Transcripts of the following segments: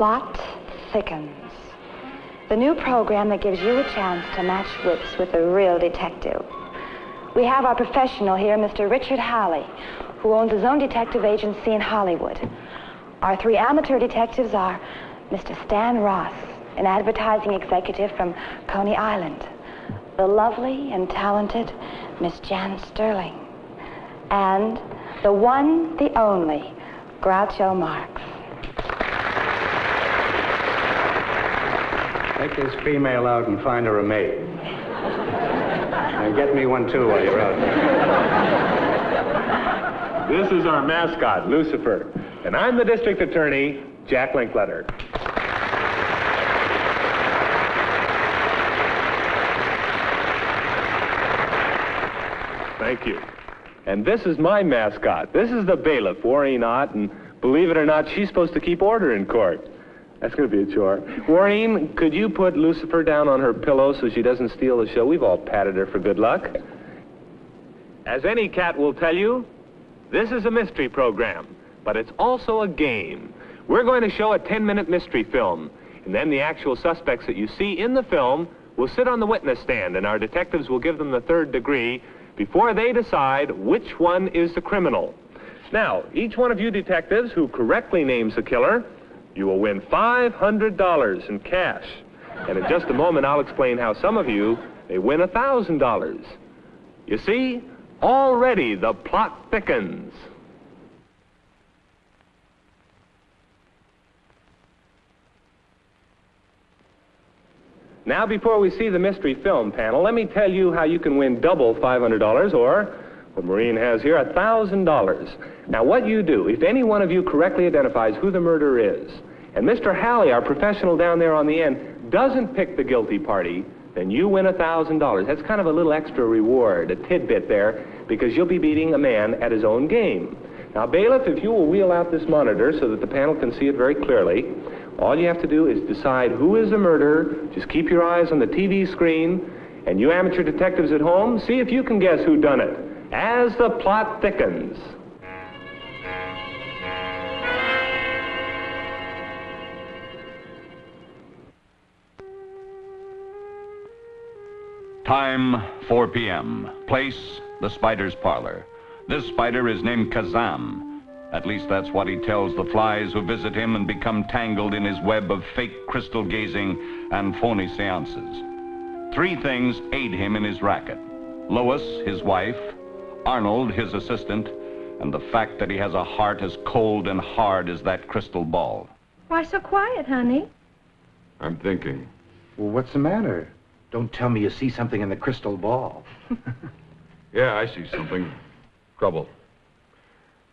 Plot Thickens, the new program that gives you a chance to match wits with a real detective. We have our professional here, Mr. Richard Halley, who owns his own detective agency in Hollywood. Our three amateur detectives are Mr. Stan Ross, an advertising executive from Coney Island, the lovely and talented Miss Jan Sterling, and the one, the only, Groucho Marx. Take this female out and find her a mate. And get me one, too, while you're out there. This is our mascot, Lucifer. And I'm the district attorney, Jack Linkletter. Thank you. And this is my mascot. This is the bailiff, Maureen Ott, and believe it or not, she's supposed to keep order in court. That's going to be a chore. Maureen, could you put Lucifer down on her pillow so she doesn't steal the show? We've all patted her for good luck. As any cat will tell you, this is a mystery program, but it's also a game. We're going to show a 10-minute mystery film, and then the actual suspects that you see in the film will sit on the witness stand, and our detectives will give them the third degree before they decide which one is the criminal. Now, each one of you detectives who correctly names the killer, you will win $500 in cash. And in just a moment, I'll explain how some of you may win $1,000. You see, already the plot thickens. Now, before we see the mystery film panel, let me tell you how you can win double $500, or what Maureen has here, $1,000. Now, what you do, if any one of you correctly identifies who the murderer is, and Mr. Halley, our professional down there on the end, doesn't pick the guilty party, then you win $1,000. That's kind of a little extra reward, a tidbit there, because you'll be beating a man at his own game. Now, bailiff, if you will wheel out this monitor so that the panel can see it very clearly, all you have to do is decide who is the murderer. Just keep your eyes on the TV screen, and you amateur detectives at home, see if you can guess who done it, as the plot thickens. Time, 4 p.m. Place, the Spider's parlor. This spider is named Kazam. At least that's what he tells the flies who visit him and become tangled in his web of fake crystal gazing and phony seances. 3 things aid him in his racket: Lois, his wife; Arnold, his assistant; and the fact that he has a heart as cold and hard as that crystal ball. Why so quiet, honey? I'm thinking. Well, what's the matter? Don't tell me you see something in the crystal ball. Yeah, I see something. Trouble.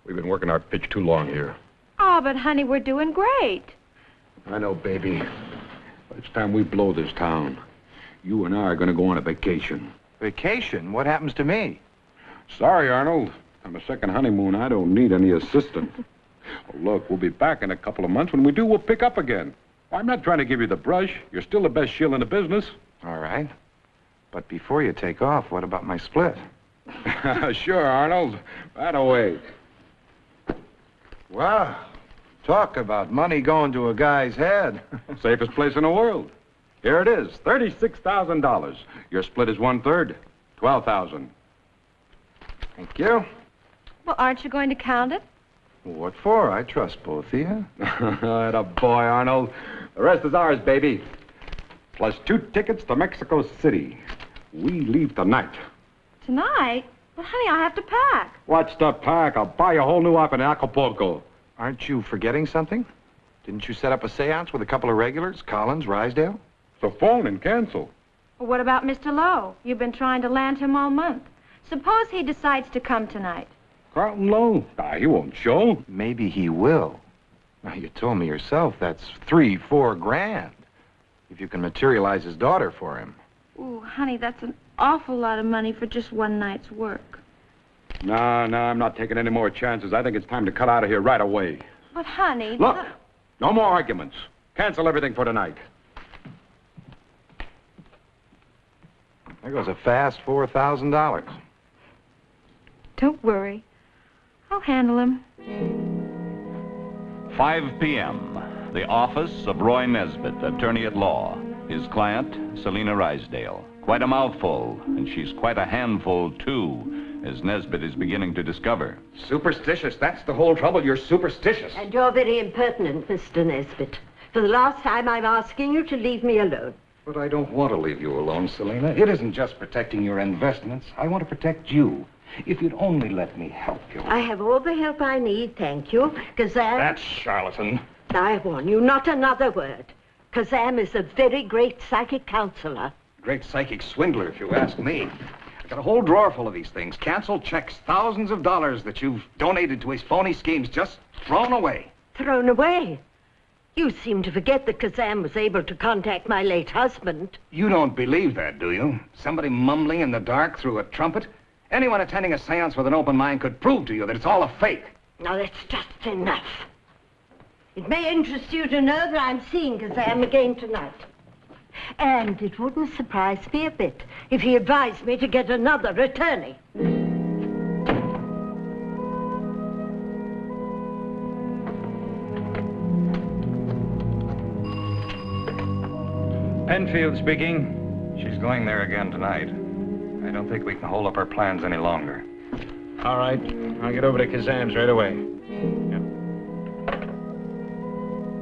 We've been working our pitch too long here. Oh, but honey, we're doing great. I know, baby. But it's time we blow this town. You and I are going to go on a vacation. Vacation? What happens to me? Sorry, Arnold. On a second honeymoon, I don't need any assistant. Oh, look, we'll be back in a couple of months. When we do, we'll pick up again. I'm not trying to give you the brush. You're still the best shill in the business. All right. But before you take off, what about my split? Sure, Arnold. Right away. Wow. Talk about money going to a guy's head. Safest place in the world. Here it is, $36,000. Your split is 1/3, $12,000. Thank you. Well, aren't you going to count it? What for? I trust both of you. Atta boy, Arnold. The rest is ours, baby. Plus 2 tickets to Mexico City. We leave tonight. Tonight? Well, honey, I have to pack. What's the pack? I'll buy you a whole new outfit in Acapulco. Aren't you forgetting something? Didn't you set up a seance with a couple of regulars, Collins, Rysdale? So phone and cancel. Well, what about Mr. Lowe? You've been trying to land him all month. Suppose he decides to come tonight. Carlton Lowe? He won't show. Maybe he will. Now, you told me yourself that's $3-4 grand. If you can materialize his daughter for him. Ooh, honey, that's an awful lot of money for just one night's work. No, I'm not taking any more chances. I think it's time to cut out of here right away. But, honey... Look, no more arguments. Cancel everything for tonight. There goes a fast $4,000. Don't worry. I'll handle him. 5 p.m. The office of Roy Nesbitt, attorney at law. His client, Selina Rysdale. Quite a mouthful, and she's quite a handful, too, as Nesbitt is beginning to discover. Superstitious, that's the whole trouble. You're superstitious. And you're very impertinent, Mr. Nesbitt. For the last time, I'm asking you to leave me alone. But I don't want to leave you alone, Selina. It isn't just protecting your investments. I want to protect you. If you'd only let me help you. I have all the help I need, thank you. Kazam... That's charlatan. I warn you, not another word. Kazam is a very great psychic counselor. Great psychic swindler, if you ask me. I've got a whole drawer full of these things. Canceled checks, thousands of dollars that you've donated to his phony schemes, just thrown away. Thrown away? You seem to forget that Kazam was able to contact my late husband. You don't believe that, do you? Somebody mumbling in the dark through a trumpet? Anyone attending a seance with an open mind could prove to you that it's all a fake. Now, that's just enough. It may interest you to know that I'm seeing Kazam again tonight. And it wouldn't surprise me a bit if he advised me to get another attorney. Penfield speaking. She's going there again tonight. I don't think we can hold up our plans any longer. All right. I'll get over to Kazam's right away.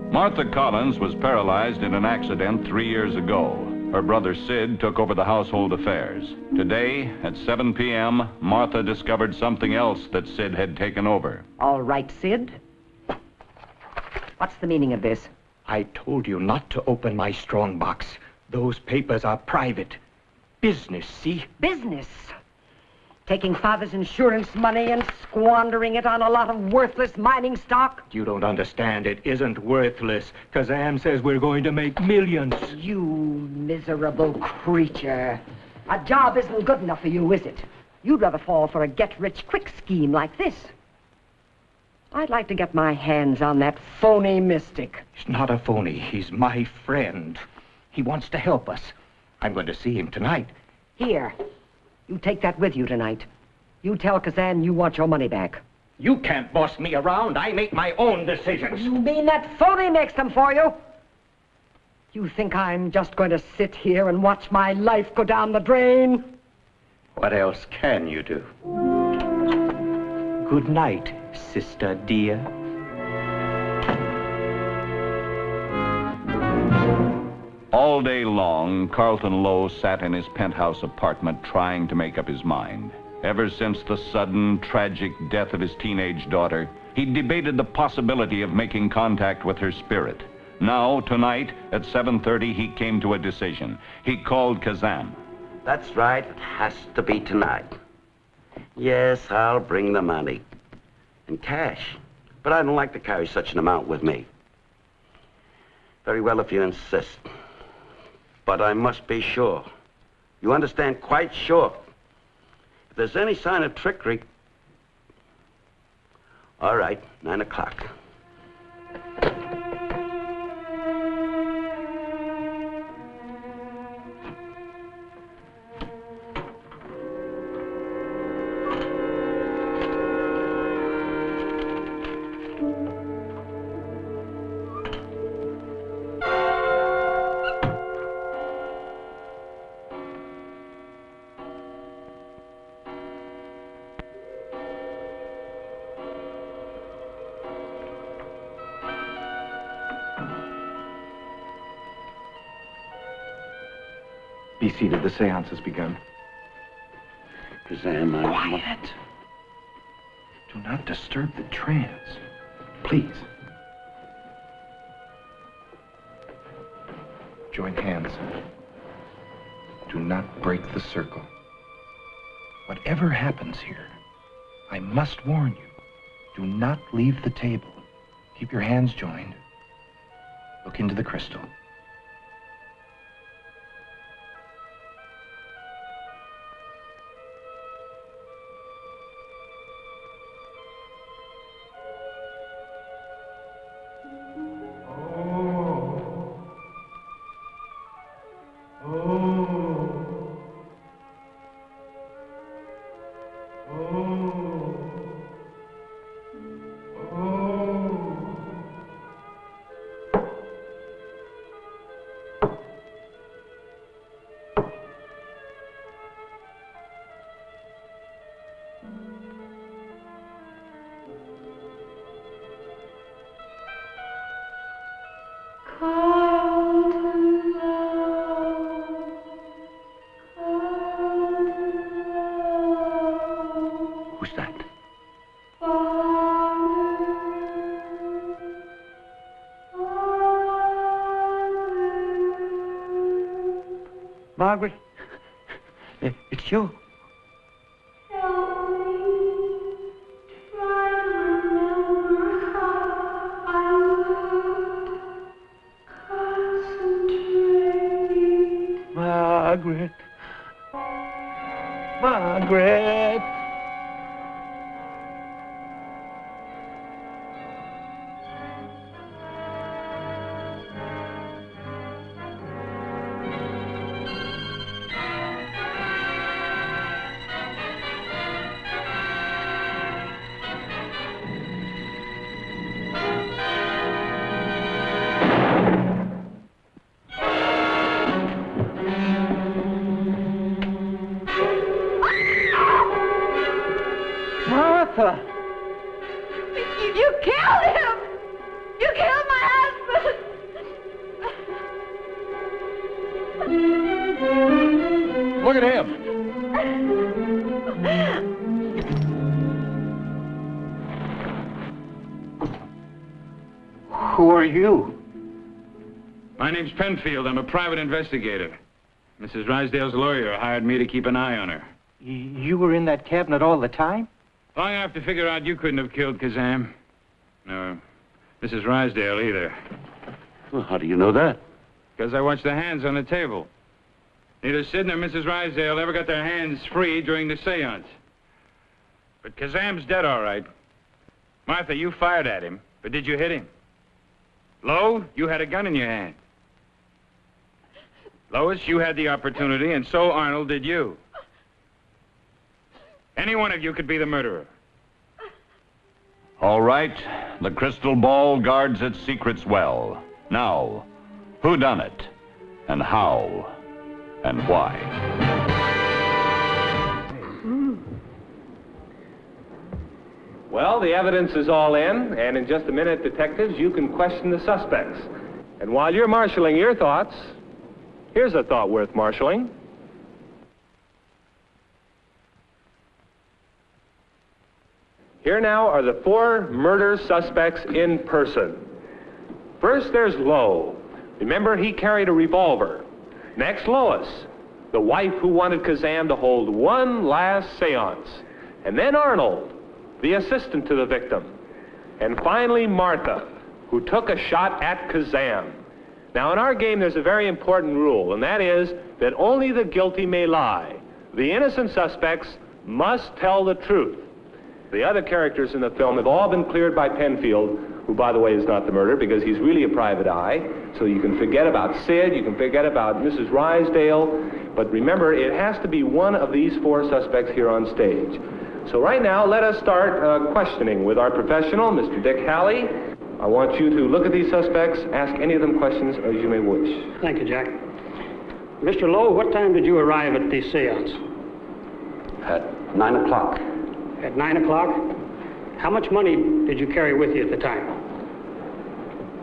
Martha Collins was paralyzed in an accident 3 years ago. Her brother Sid took over the household affairs. Today, at 7 p.m., Martha discovered something else that Sid had taken over. All right, Sid. What's the meaning of this? I told you not to open my strong box. Those papers are private. Business, see? Business. Taking Father's insurance money and squandering it on a lot of worthless mining stock. You don't understand. It isn't worthless. Kazam says we're going to make millions. You miserable creature. A job isn't good enough for you, is it? You'd rather fall for a get-rich-quick scheme like this. I'd like to get my hands on that phony mystic. He's not a phony. He's my friend. He wants to help us. I'm going to see him tonight. Here. You take that with you tonight. You tell Kazam you want your money back. You can't boss me around. I make my own decisions. You mean that phony makes them for you? You think I'm just going to sit here and watch my life go down the drain? What else can you do? Good night, sister dear. All day long, Carlton Lowe sat in his penthouse apartment trying to make up his mind. Ever since the sudden, tragic death of his teenage daughter, he debated the possibility of making contact with her spirit. Now, tonight, at 7:30, he came to a decision. He called Kazam. That's right. It has to be tonight. Yes, I'll bring the money. In cash. But I don't like to carry such an amount with me. Very well, if you insist. But I must be sure. You understand, quite sure. If there's any sign of trickery... All right, 9 o'clock. Be seated. The seance has begun. Kazam, Quiet. Do not disturb the trance. Please. Join hands. Do not break the circle. Whatever happens here, I must warn you. Do not leave the table. Keep your hands joined. Look into the crystal. Who's that? Margaret, it's you. Margaret. Margaret. Martha! You killed him! You killed my husband! Look at him. Who are you? My name's Penfield. I'm a private investigator. Mrs. Rysdale's lawyer hired me to keep an eye on her. You were in that cabinet all the time? Long enough to figure out you couldn't have killed Kazam. No, Mrs. Rysdale either. Well, how do you know that? Because I watched the hands on the table. Neither Sid nor Mrs. Rysdale ever got their hands free during the seance. But Kazam's dead, all right. Martha, you fired at him, but did you hit him? Lo, you had a gun in your hand. Lois, you had the opportunity, and so, Arnold, did you. Any one of you could be the murderer. All right, the crystal ball guards its secrets well. Now, who done it, and how, and why? Well, the evidence is all in, and in just a minute, detectives, you can question the suspects. And while you're marshaling your thoughts, here's a thought worth marshaling. Here now are the 4 murder suspects in person. First, there's Lowe. Remember, he carried a revolver. Next, Lois, the wife who wanted Kazam to hold one last seance. And then Arnold, the assistant to the victim. And finally, Martha, who took a shot at Kazam. Now, in our game, there's a very important rule, and that is that only the guilty may lie. The innocent suspects must tell the truth. The other characters in the film have all been cleared by Penfield, who, by the way, is not the murderer because he's really a private eye. So you can forget about Sid, you can forget about Mrs. Rysdale, but remember, it has to be one of these 4 suspects here on stage. So right now, let us start questioning with our professional, Mr. Dick Halley. I want you to look at these suspects, ask any of them questions as you may wish. Thank you, Jack. Mr. Lowe, what time did you arrive at the seance? At 9 o'clock. At 9 o'clock? How much money did you carry with you at the time?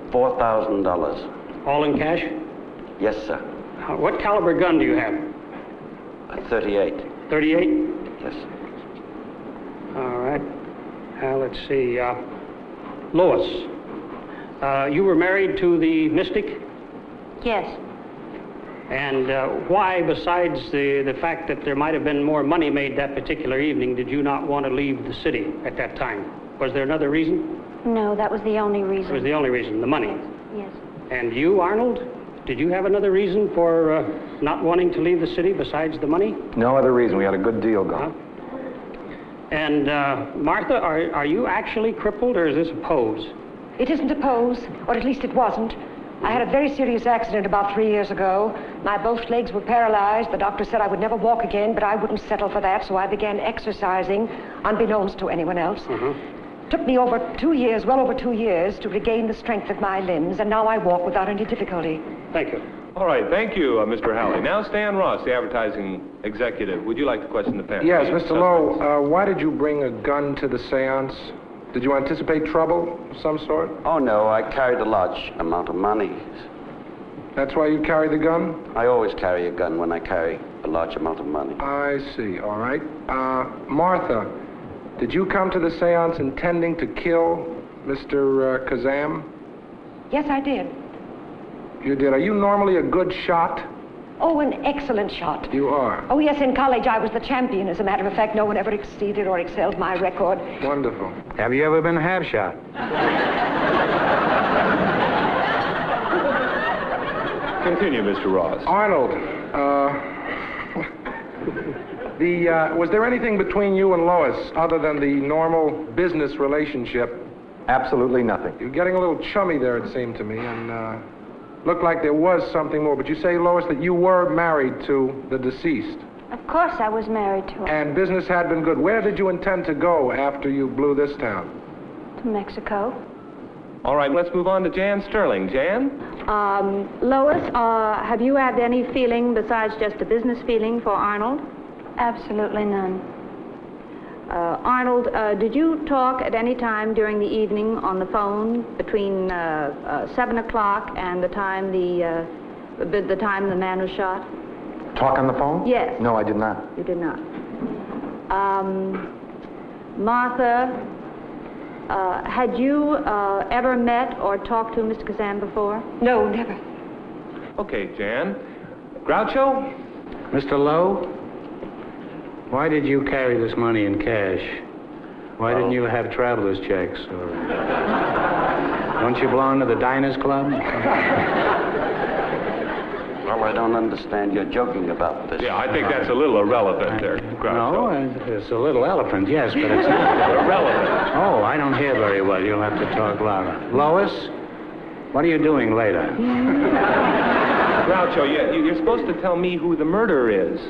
$4,000. All in cash? Yes, sir. What caliber gun do you have? A 38. 38? Yes. All right. Let's see. Lois, you were married to the mystic? Yes. And why, besides the fact that there might have been more money made that particular evening, did you not want to leave the city at that time? Was there another reason? No, that was the only reason. It was the only reason, the money. Yes. And you, Arnold, did you have another reason for not wanting to leave the city besides the money? No other reason. We had a good deal going. And Martha, are you actually crippled, or is this a pose? It isn't a pose, or at least it wasn't. I had a very serious accident about 3 years ago. My both legs were paralyzed. The doctor said I would never walk again, but I wouldn't settle for that, so I began exercising, unbeknownst to anyone else. Took me over 2 years, well over 2 years, to regain the strength of my limbs, and now I walk without any difficulty. Thank you. All right, thank you, Mr. Halley. Now, Stan Ross, the advertising executive. Would you like to question the panel? Yes, Mr. Lowe, why did you bring a gun to the seance? Did you anticipate trouble of some sort? Oh, no, I carried a large amount of money. That's why you carry the gun? I always carry a gun when I carry a large amount of money. I see, all right. Martha, did you come to the seance intending to kill Mr. Kazam? Yes, I did. You did. Are you normally a good shot? Oh, an excellent shot. You are? Oh, yes, in college I was the champion. As a matter of fact, no one ever exceeded or excelled my record. Wonderful. Have you ever been half shot? Continue, Mr. Ross. Arnold, was there anything between you and Lois other than the normal business relationship? Absolutely nothing. You're getting a little chummy there, it seemed to me, and looked like there was something more. But you say, Lois, that you were married to the deceased. Of course I was married to her. And business had been good. Where did you intend to go after you blew this town? To Mexico. All right, let's move on to Jan Sterling. Jan? Lois, have you had any feeling besides just a business feeling for Arnold? Absolutely none. Arnold, did you talk at any time during the evening on the phone between 7 o'clock and the time the time the man was shot? Talk on the phone? Yes. No, I did not. You did not. Martha, had you ever met or talked to Mr. Kazan before? No, never. Okay, Jan. Groucho? Mr. Lowe, why did you carry this money in cash? Why didn't you have traveler's checks? Or don't you belong to the Diners Club? Well, I don't understand. You're joking about this. Yeah, I think that's a little irrelevant there, Groucho. No, it's a little elephant, yes, but it's not irrelevant. Oh, I don't hear very well. You'll have to talk louder. Lois, what are you doing later? Groucho, you're supposed to tell me who the murderer is.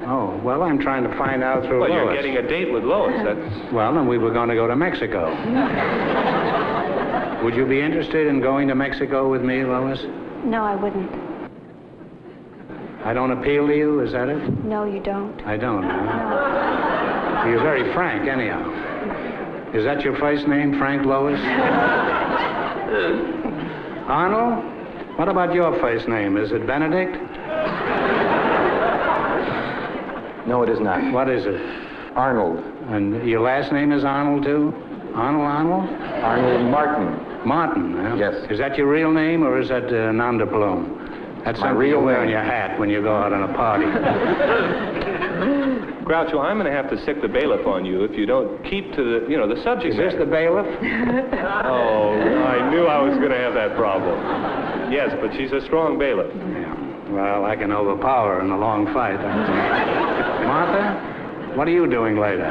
Oh, well, I'm trying to find out through Well, Lois. you're getting a date with Lois. That's... Well, then we were going to go to Mexico. Would you be interested in going to Mexico with me, Lois? No, I wouldn't. I don't appeal to you, is that it? No, you don't. I don't, huh? You're very frank, anyhow. Is that your first name, Frank Lois? Arnold, what about your first name? Is it Benedict? No, it is not. What is it? Arnold. And your last name is Arnold, too? Arnold? Arnold Martin. Martin, huh? Yes. Is that your real name, or is that an underplume? That's my something real you wear name. on your hat when you go out on a party. Groucho, I'm going to have to sick the bailiff on you if you don't keep to the subject Is this matter. the bailiff? Oh, I knew I was going to have that problem. Yes, but she's a strong bailiff. Yeah. Well, I can overpower in a long fight. Martha, what are you doing later?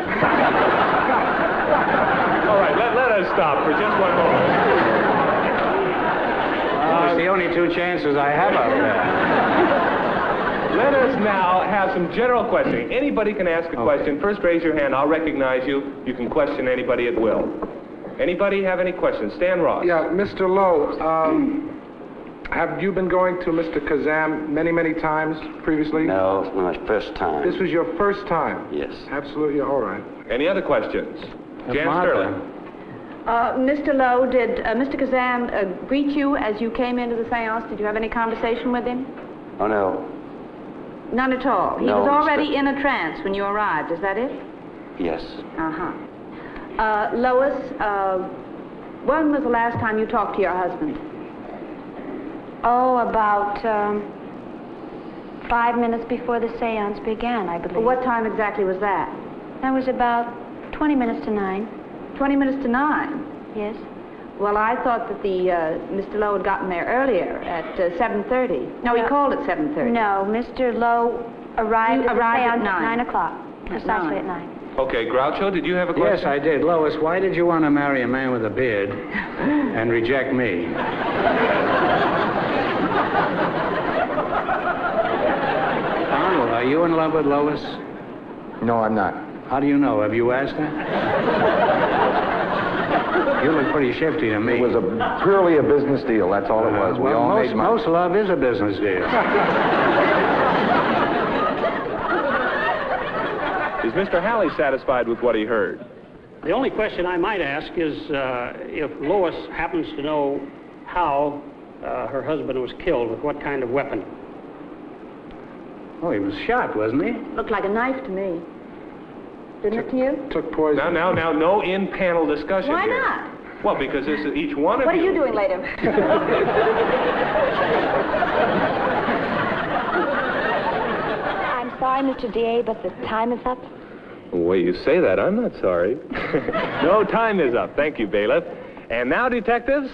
All right, let us stop for just one moment. It's the only two chances I have out there. Let us now have some general questioning. Anybody can ask a question. First, raise your hand. I'll recognize you. You can question anybody at will. Anybody have any questions? Stan Ross. Yeah, Mr. Lowe, have you been going to Mr. Kazam many, many times previously? No, it's my first time. This was your first time? Yes. Absolutely, all right. Any other questions? Jan Martha. Sterling. Mr. Lowe, did Mr. Kazam greet you as you came into the seance? Did you have any conversation with him? Oh, no. None at all. He No, was already in a trance when you arrived. Is that it? Yes. Uh-huh. Lois, when was the last time you talked to your husband? Oh, about 5 minutes before the seance began, I believe. What time exactly was that? That was about 20 minutes to 9. 20 minutes to 9? Yes. Well, I thought that Mr. Lowe had gotten there earlier at 7:30. No, he called at 7:30. No, Mr. Lowe arrived at the seance at 9 o'clock. Precisely at 9. Okay, Groucho, did you have a question? Yes, I did. Lois, why did you want to marry a man with a beard and reject me? Arnold, are you in love with Lois? No, I'm not. How do you know? Have you asked her? You look pretty shifty to me. It was purely a business deal. That's all it was. We all made money. Most love is a business deal. Is Mr. Halley satisfied with what he heard? The only question I might ask is if Lois happens to know how her husband was killed, with what kind of weapon. Oh, he was shot, wasn't he? Looked like a knife to me. Didn't it to you? Took poison. Now, no in-panel discussion Why here. not? Well, because this is each one of What you. are you doing later? I'm sorry, Mr. DA, but the time is up. The way you say that, I'm not sorry. No, time is up. Thank you, bailiff. And now, detectives,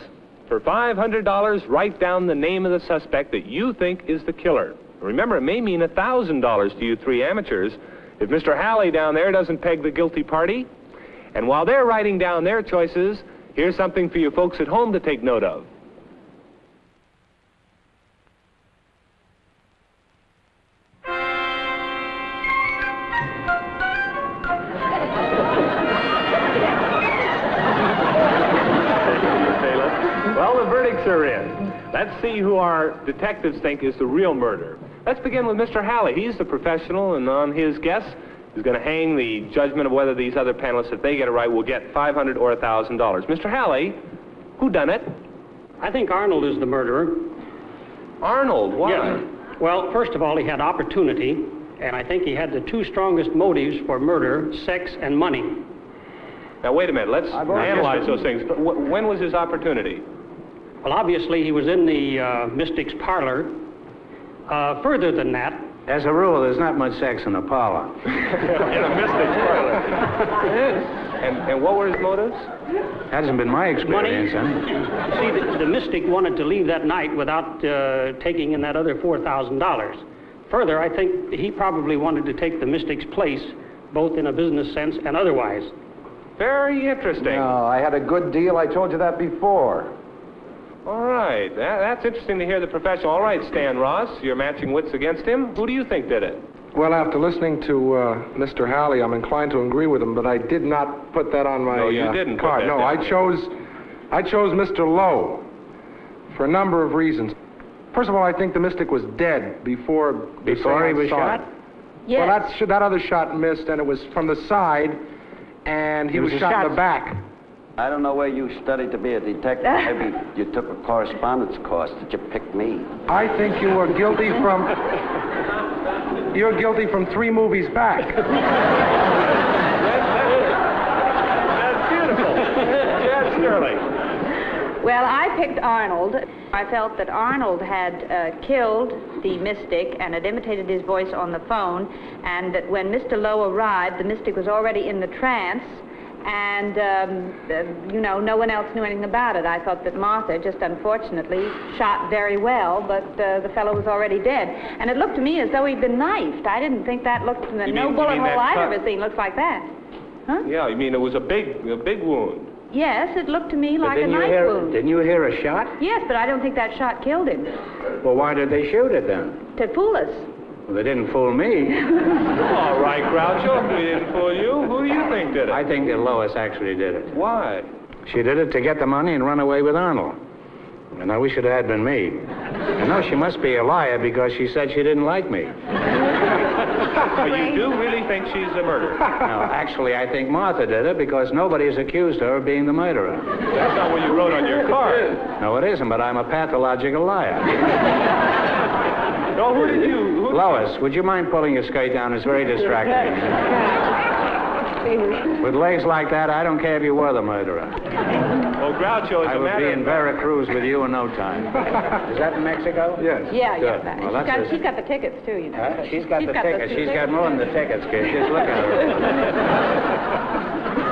for $500, write down the name of the suspect that you think is the killer. Remember, it may mean $1,000 to you three amateurs if Mr. Halley down there doesn't peg the guilty party. And while they're writing down their choices, here's something for you folks at home to take note of. Well, the verdicts are in. Let's see who our detectives think is the real murderer. Let's begin with Mr. Halley. He's the professional, and on his guess, is going to hang the judgment of whether these other panelists, if they get it right, will get $500 or $1,000. Mr. Halley, who done it? I think Arnold is the murderer. Arnold, why? Yeah. Well, first of all, he had opportunity, and I think he had the two strongest motives for murder, sex and money. Now, wait a minute. Let's analyze those things. But when was his opportunity? Well, obviously, he was in the Mystic's parlor. Further than that... As a rule, there's not much sex in a parlor. In a Mystic's parlor. And what were his motives? Hasn't been my experience, huh? See, the Mystic wanted to leave that night without taking in that other $4,000. Further, I think he probably wanted to take the Mystic's place, both in a business sense and otherwise. Very interesting. No, I had a good deal. I told you that before. All right. That's interesting to hear the professional. All right, Stan Ross, you're matching wits against him. Who do you think did it? Well, after listening to Mr. Halley, I'm inclined to agree with him, but I did not put that on my No, you didn't card. put that No, down. I chose Mr. Lowe for a number of reasons. First of all, I think the Mystic was dead before he was shot? Yes. Well, that other shot missed, and it was from the side, and he was shot in the back. I don't know where you studied to be a detective. Maybe you took a correspondence course. Did you pick me? I think you were guilty from... You're guilty from 3 movies back. That's beautiful. Chad Sterling. Well, I picked Arnold. I felt that Arnold had killed the Mystic and had imitated his voice on the phone, and that when Mr. Lowe arrived, the Mystic was already in the trance, and, you know, no one else knew anything about it. I thought that Martha, just unfortunately, shot very well, but the fellow was already dead. And it looked to me as though he'd been knifed. I didn't think that looked... No bullet hole I've ever seen looks like that. Huh? Yeah, you mean it was a big wound? Yes, it looked to me like a knife wound. Didn't you hear a shot? Yes, but I don't think that shot killed him. Well, why did they shoot it then? To fool us. Well, they didn't fool me. All right, Groucho, if we didn't fool you, who do you think did it? I think that Lois actually did it. Why? She did it to get the money and run away with Arnold. And I wish it had been me. And no, she must be a liar because she said she didn't like me. But you do really think she's the murderer? No, actually, I think Martha did it because nobody's accused her of being the murderer. That's not what you wrote on your card. No, it isn't, but I'm a pathological liar. No, who did you... Lois, would you mind pulling your skirt down? It's very distracting. With legs like that, I don't care if you were the murderer. Well, Groucho, I would be in Veracruz with you in no time. Is that in Mexico? Yes. Yeah, Good. yeah. Well, She's got the tickets, too, you know. Huh? She's got the the tickets. two She's got tickets. more than the tickets, kid. Just look at her.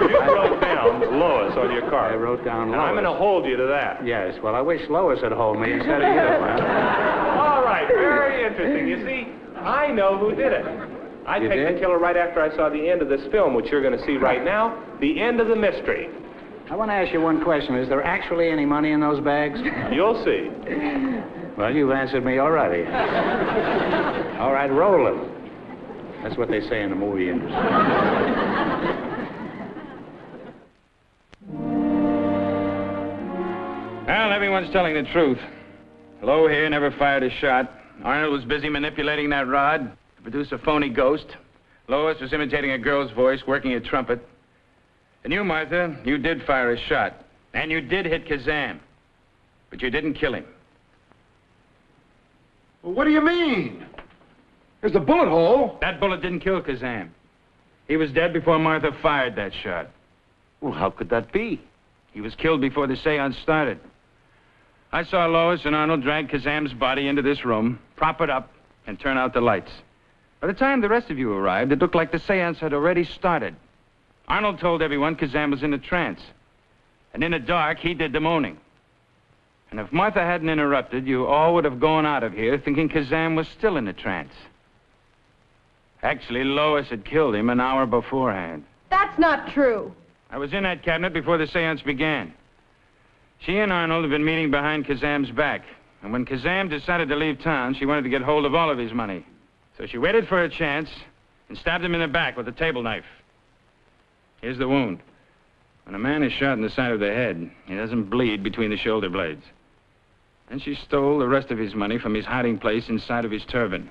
You wrote down Lois on your card. I wrote down Lois. And I'm going to hold you to that. Yes, well, I wish Lois had hold me instead of you, man. All right, very interesting. You see, I know who did it. I picked the killer right after I saw the end of this film, which you're going to see right now, the end of the mystery. I want to ask you one question. Is there actually any money in those bags? You'll see. Well, you've answered me already. All right, roll it. That's what they say in the movie industry. Well, everyone's telling the truth. Lowe here never fired a shot. Arnold was busy manipulating that rod to produce a phony ghost. Lois was imitating a girl's voice, working a trumpet. And you, Martha, you did fire a shot. And you did hit Kazam. But you didn't kill him. Well, what do you mean? There's a bullet hole. That bullet didn't kill Kazam. He was dead before Martha fired that shot. Well, how could that be? He was killed before the seance started. I saw Lois and Arnold drag Kazam's body into this room, prop it up, and turn out the lights. By the time the rest of you arrived, it looked like the seance had already started. Arnold told everyone Kazam was in a trance. And in the dark, he did the moaning. And if Martha hadn't interrupted, you all would have gone out of here thinking Kazam was still in a trance. Actually, Lois had killed him an hour beforehand. That's not true. I was in that cabinet before the seance began. She and Arnold had been meeting behind Kazam's back. And when Kazam decided to leave town, she wanted to get hold of all of his money. So she waited for a chance and stabbed him in the back with a table knife. Here's the wound. When a man is shot in the side of the head, he doesn't bleed between the shoulder blades. Then she stole the rest of his money from his hiding place inside of his turban.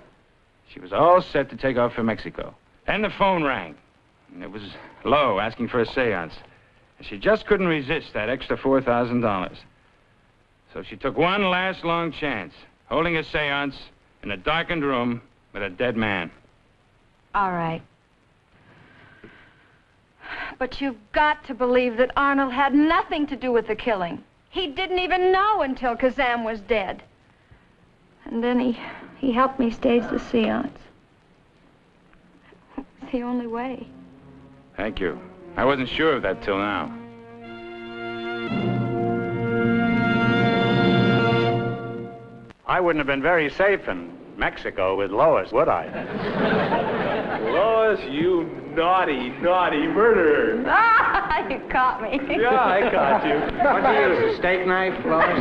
She was all set to take off for Mexico. Then the phone rang. And it was Lowe asking for a seance. And she just couldn't resist that extra $4,000. So she took one last long chance, holding a seance in a darkened room with a dead man. All right. But you've got to believe that Arnold had nothing to do with the killing. He didn't even know until Kazam was dead. And then he helped me stage the seance. It's the only way. Thank you. I wasn't sure of that till now. I wouldn't have been very safe in Mexico with Lois, would I? Lois, you naughty, naughty murderer. Ah, you caught me. Yeah, I caught you. What'd you use, a steak knife, Lois?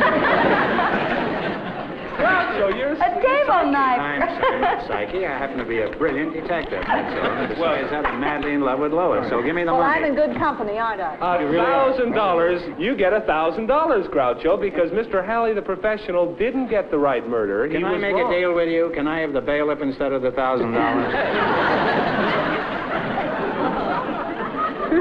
So you're a table knife. I'm sorry, not Psyche. I happen to be a brilliant detective, that's all. Besides that, I'm madly in love with Lois, so give me the Well, money. I'm in good company, aren't I? $1,000. You get $1,000, Groucho, because Mr. Halley, the professional, didn't get the right murder. Can He I was make wrong. a deal with you? Can I have the bailiff instead of the $1,000?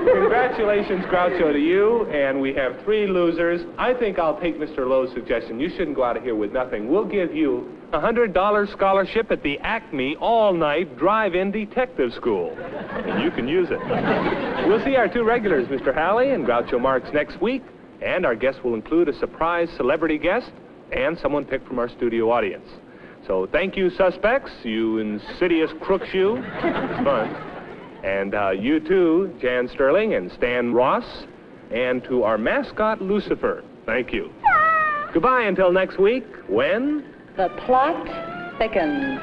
Congratulations, Groucho, to you, and we have 3 losers. I think I'll take Mr. Lowe's suggestion. You shouldn't go out of here with nothing. We'll give you a $100 scholarship at the Acme all-night drive-in detective school, and you can use it. We'll see our 2 regulars, Mr. Halley and Groucho Marx, next week, and our guests will include a surprise celebrity guest and someone picked from our studio audience. So thank you, suspects, you insidious crooks, you. It's fun. And you too, Jan Sterling and Stan Ross, and to our mascot, Lucifer. Thank you. Goodbye until next week, when... The plot thickens.